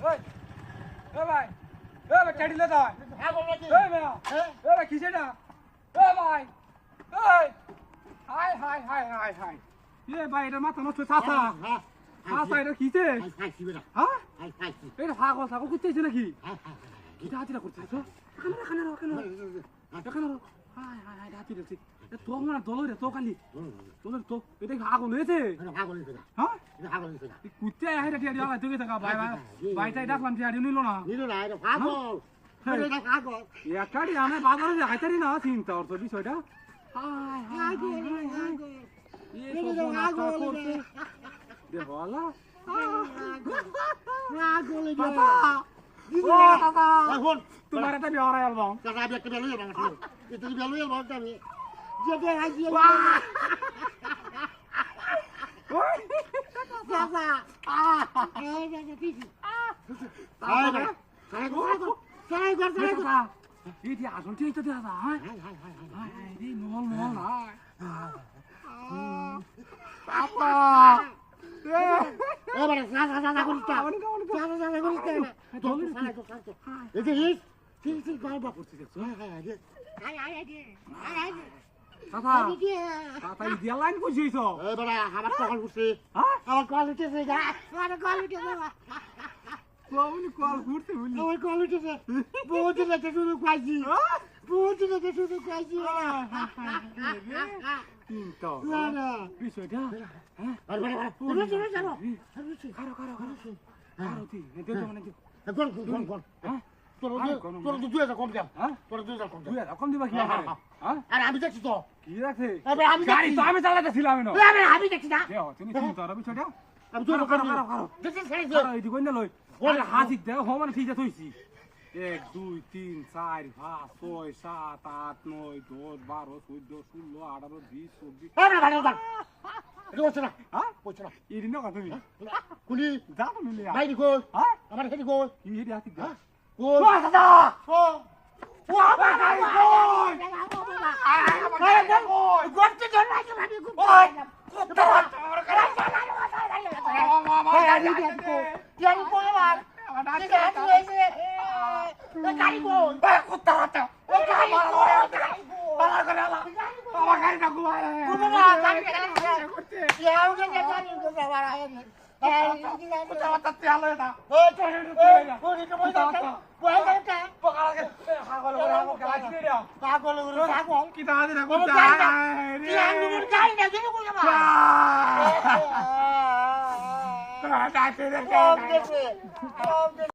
ওই এ ভাই টেডিলে দাও ছাগল নাকি এই মেয়া এ ভাই কিসে না এ ভাই এই হাই হাই হাই হাই হাই এ ভাই এটা মাথা নষ্ট চাচা চাচা এটা কিসে খাইছি বেটা হ্যাঁ খাইছি এটা ছাগল ছাগল করতেছে নাকি কিটা হাতিরা করতেছ এখানে হাই হাই হাই হাতি দেখছি তো মনে দলই রে তো খালি দলের তো এটা আগুন হয়েছে ছাগল নিছে হ্যাঁ ছাগল নিছে কুত্তে হাইরা টিয়া দিয়া তুই থাকা ভাই ভাই ভাইটাই ডাকলাম টিয়া নিল না নিলো না এটা ছাগল এটা ছাগল একাডি আমি বাজারে যাইতারি না চিন্তা করছো বিষয়টা হাই হাই হাই হাই এই সব নাস্তা করতে দেখো আলা ছাগল ও কাকা এখন তোমার এটা বিয়ার অ্যালবাম কাকা আমি একটা বেলুই না এটা বেলুই বলতে আমি যেতে আইছি কাকা এই কাকা কিছি সারাই কর এই যে আসল ঠিক তো দেখা হ্যাঁ হাই হাই রে মল মল না পাপা এবারে সাদা করিস সাদা করিস এই যে ঠিক গল্প করছিস কাকা কাকা ইডিয়া লাইন কইছিস এবারে আমার কল করছি হ্যাঁ আমার কল উঠেছে আমার কল উঠেছে কোন কল করতে বলি আমার কল উঠেছে বহুত লেটে শুরু কইছি বহুত লেটে শুরু কইছি চিন্তা না বিষয়টা হ্যাঁ আরে চলো খারো খারো তুই এতে তো মানে কোন হ্যাঁ তোর দুই হাজার কম দাম হ্যাঁ তোর 2000 কম দাম তুই কম দিবা কি হ্যাঁ আরে আমি দেখছি তো কি রাখছে আরে আমি গাড়ি তো আমি চালাতেছিলাম না আমি দেখছি না তুমি চিন্তা করো বিষয়টা আমি তো খারো দেখছি ছেড়ে এই দিকে না লই ওরে হাসি দে হ মানে ঠিক আছে হইছি 1 2 3 4 5 6 7 8 9 10 12 14 16 18 20 24 আরে ভালো দাও এটা হচ্ছে না হ্যাঁ হচ্ছে না ইরি না কথা তুমি কুলি যা তো মিলে ভাই দিকো হ্যাঁ আমার হেদি কই কি হিদি হাতি দে ও দাদা ও ওয়া ভাই কই আরে কই গর্তে জন লাগে ভাবি কই কুত্তা আমার কাছে ও মামা গাড়ি দেখো গাড়ি কই আমার গাড়ি হইছে গাড়ি কই কুত্তা হাতে ও গাড়ি বালা করে আলা আমার গাড়ি না ঘুমায় কুমা গাড়ি করতে ইয়াও কে গাড়ি করতে বাড়া কুত্তা হাতে তেল এটা ও চল ওই তো বই দাও বই দাও পকালা ছাগল করে আমো গাছ দিয়ে দাও ছাগল করে ছাগল কি দাদি না কুত্তা কি আমি মুর গাড়ি না দিন কই যাবা দাদি রে কম দেখে